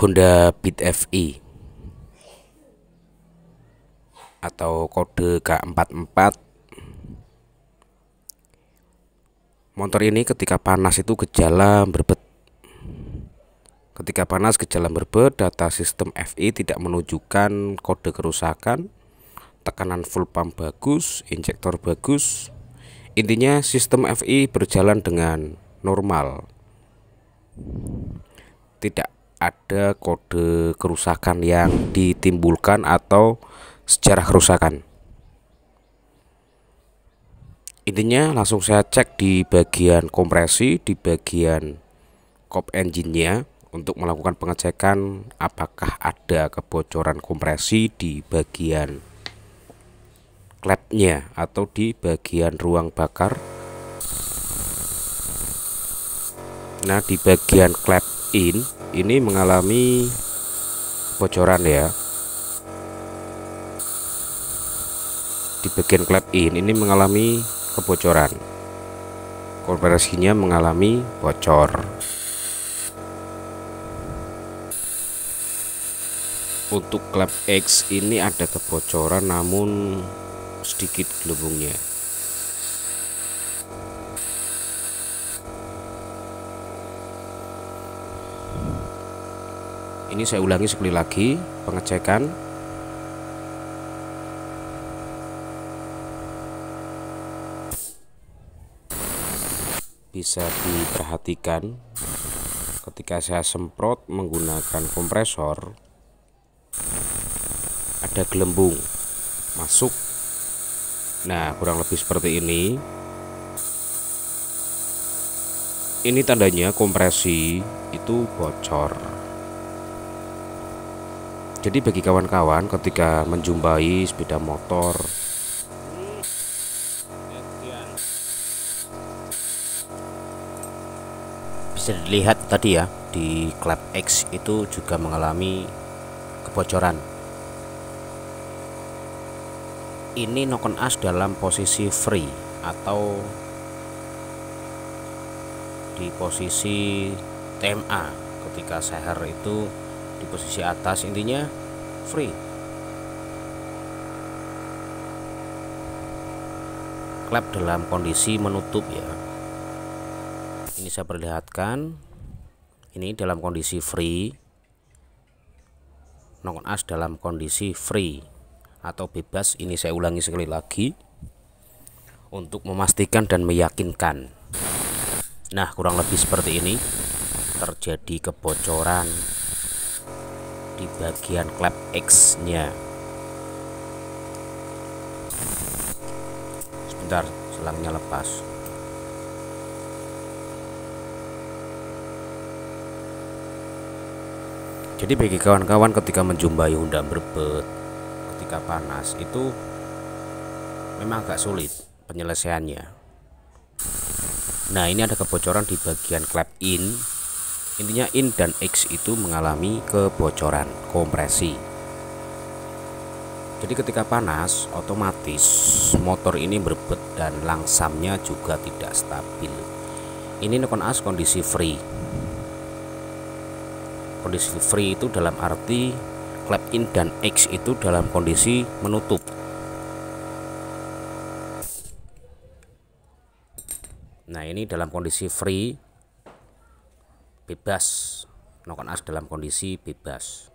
Honda Beat FE atau kode K44. Motor ini ketika panas itu gejala berbet. Ketika panas gejala berbet, data sistem FE tidak menunjukkan kode kerusakan, tekanan full pump bagus, injektor bagus. Intinya sistem FE berjalan dengan normal. Tidak ada kode kerusakan yang ditimbulkan atau sejarah kerusakan. Intinya langsung saya cek di bagian kompresi, di bagian kop engine-nya untuk melakukan pengecekan apakah ada kebocoran kompresi di bagian klepnya atau di bagian ruang bakar. Nah, di bagian klep ini mengalami kebocoran ya. Di bagian klep ini mengalami kebocoran. Kompresinya mengalami bocor. Untuk klep X ini ada kebocoran namun sedikit gelembungnya. Ini saya ulangi sekali lagi pengecekan. Bisa diperhatikan ketika saya semprot menggunakan kompresor, ada gelembung masuk. Nah, kurang lebih seperti ini. Ini tandanya kompresi itu bocor. Jadi bagi kawan-kawan ketika menjumpai sepeda motor bisa dilihat tadi ya, di klep X itu juga mengalami kebocoran. Ini knock on as dalam posisi free atau di posisi TMA. Ketika seher itu di posisi atas, intinya free. Klep dalam kondisi menutup ya. Ini saya perlihatkan, ini dalam kondisi free, knock on as dalam kondisi free atau bebas. Ini saya ulangi sekali lagi untuk memastikan dan meyakinkan. Nah, kurang lebih seperti ini. Terjadi kebocoran di bagian klep X nya. Sebentar, selangnya lepas. Jadi bagi kawan-kawan ketika menjumpai Honda berbet ketika panas itu memang agak sulit penyelesaiannya. Nah, ini ada kebocoran di bagian klep in. Intinya in dan X itu mengalami kebocoran kompresi. Jadi ketika panas otomatis motor ini berbet dan langsamnya juga tidak stabil. Ini knock on as kondisi free. Kondisi free itu dalam arti klep in dan X itu dalam kondisi menutup. Nah, ini dalam kondisi free, bebas, knock on as dalam kondisi bebas.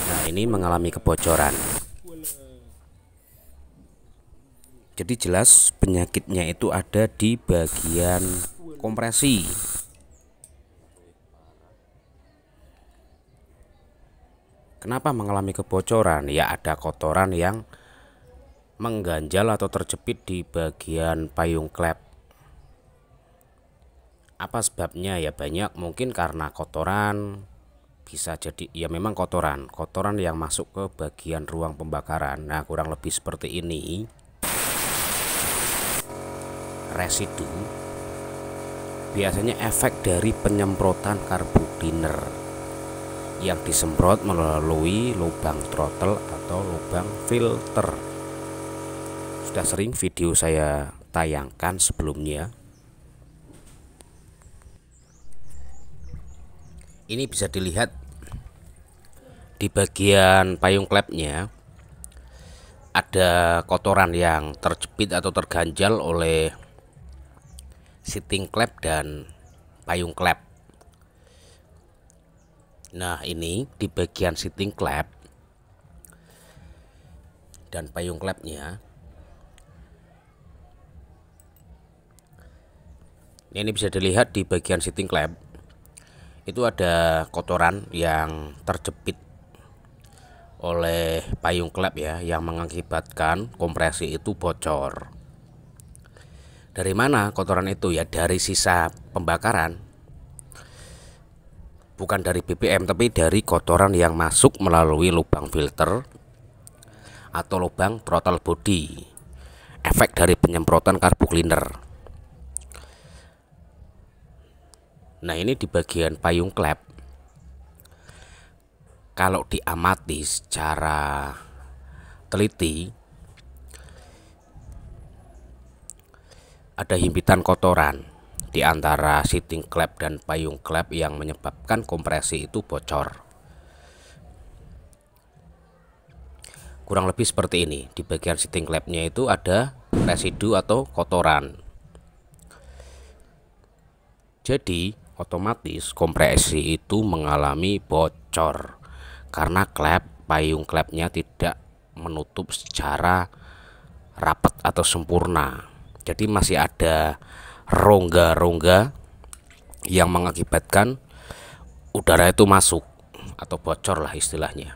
Nah, ini mengalami kebocoran. Jadi jelas penyakitnya itu ada di bagian kompresi. Kenapa mengalami kebocoran? Ya, ada kotoran yang mengganjal atau terjepit di bagian payung klep. Apa sebabnya? Ya banyak, mungkin karena kotoran, bisa jadi ya memang kotoran yang masuk ke bagian ruang pembakaran. Nah, kurang lebih seperti ini. Residu biasanya efek dari penyemprotan karbudiner yang disemprot melalui lubang throttle atau lubang filter. Sudah sering video saya tayangkan sebelumnya. Ini bisa dilihat di bagian payung klepnya ada kotoran yang terjepit atau terganjal oleh seating klep dan payung klep. Nah, ini di bagian seating klep dan payung klepnya ini bisa dilihat di bagian seating klep itu ada kotoran yang terjepit oleh payung klep ya, yang mengakibatkan kompresi itu bocor. Dari mana kotoran itu? Ya dari sisa pembakaran, bukan dari BBM, tapi dari kotoran yang masuk melalui lubang filter atau lubang throttle body, efek dari penyemprotan carbo cleaner. Nah, ini di bagian payung klep, kalau diamati secara teliti ada himpitan kotoran di antara seating klep dan payung klep yang menyebabkan kompresi itu bocor. Kurang lebih seperti ini. Di bagian seating klepnya itu ada residu atau kotoran. Jadi otomatis kompresi itu mengalami bocor karena klep payung klepnya tidak menutup secara rapat atau sempurna. Jadi masih ada rongga-rongga yang mengakibatkan udara itu masuk atau bocor lah istilahnya.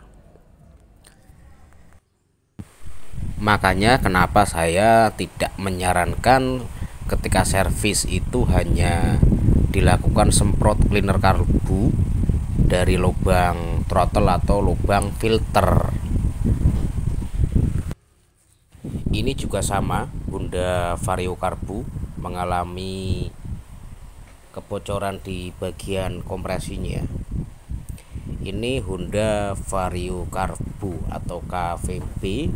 Makanya kenapa saya tidak menyarankan ketika servis itu hanya dilakukan semprot cleaner karbu dari lubang throttle atau lubang filter. Ini juga sama, Honda Vario karbu mengalami kebocoran di bagian kompresinya. Ini Honda Vario karbu atau KVB,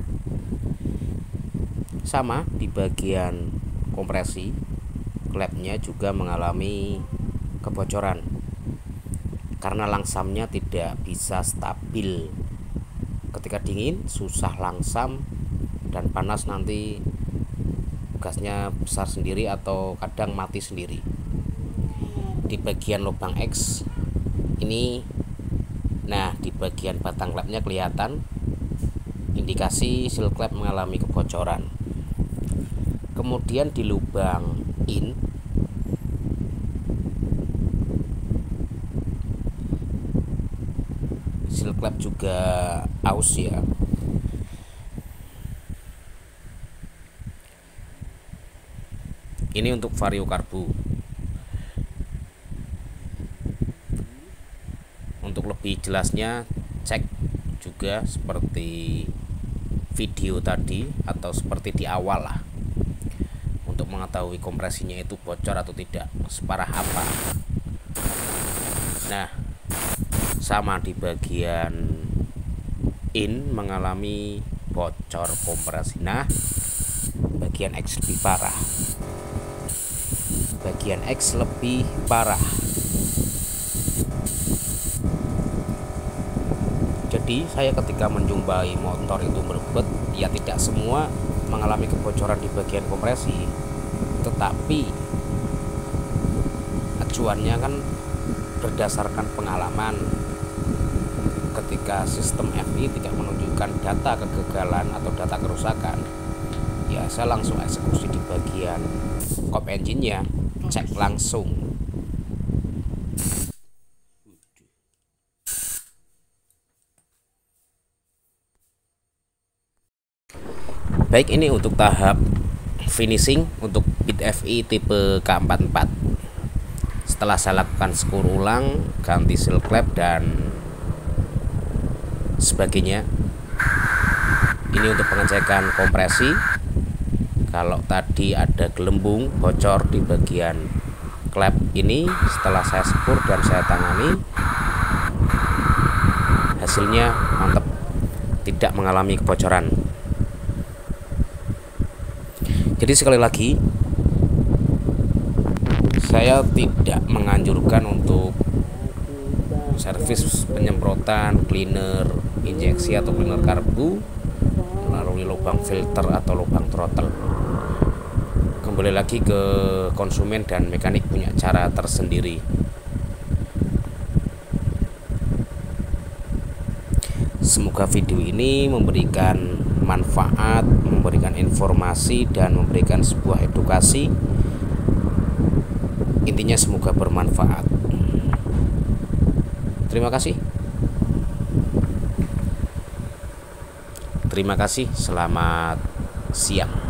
sama di bagian kompresi klepnya juga mengalami kebocoran karena langsamnya tidak bisa stabil. Ketika dingin susah langsam dan panas nanti gasnya besar sendiri atau kadang mati sendiri. Di bagian lubang X ini, nah di bagian batang klepnya kelihatan indikasi seal klep mengalami kebocoran. Kemudian di lubang in seal klep juga aus ya. Ini untuk Vario karbu. Untuk lebih jelasnya cek juga seperti video tadi atau seperti di awal lah, untuk mengetahui kompresinya itu bocor atau tidak, separah apa. Nah, sama di bagian in mengalami bocor kompresi. Nah, bagian X lebih parah. Bagian X lebih parah. Jadi saya ketika menjumpai motor itu berbet, ya tidak semua mengalami kebocoran di bagian kompresi, tetapi acuannya kan berdasarkan pengalaman. Ketika sistem FI tidak menunjukkan data kegagalan atau data kerusakan, ya saya langsung eksekusi di bagian kop engine-nya, cek langsung. Baik, ini untuk tahap finishing untuk Beat FI tipe K44. Setelah saya lakukan skur ulang, ganti seal klep dan sebagainya. Ini untuk pengecekan kompresi. Kalau tadi ada gelembung bocor di bagian klep ini, setelah saya skur dan saya tangani, hasilnya mantap, tidak mengalami kebocoran. Jadi sekali lagi, saya tidak menganjurkan untuk servis penyemprotan, cleaner injeksi atau cleaner karbu melalui lubang filter atau lubang throttle. Kembali lagi ke konsumen dan mekanik punya cara tersendiri. Semoga video ini memberikan manfaat, memberikan informasi, dan memberikan sebuah edukasi. Intinya semoga bermanfaat. Terima kasih. Terima kasih. Selamat siang.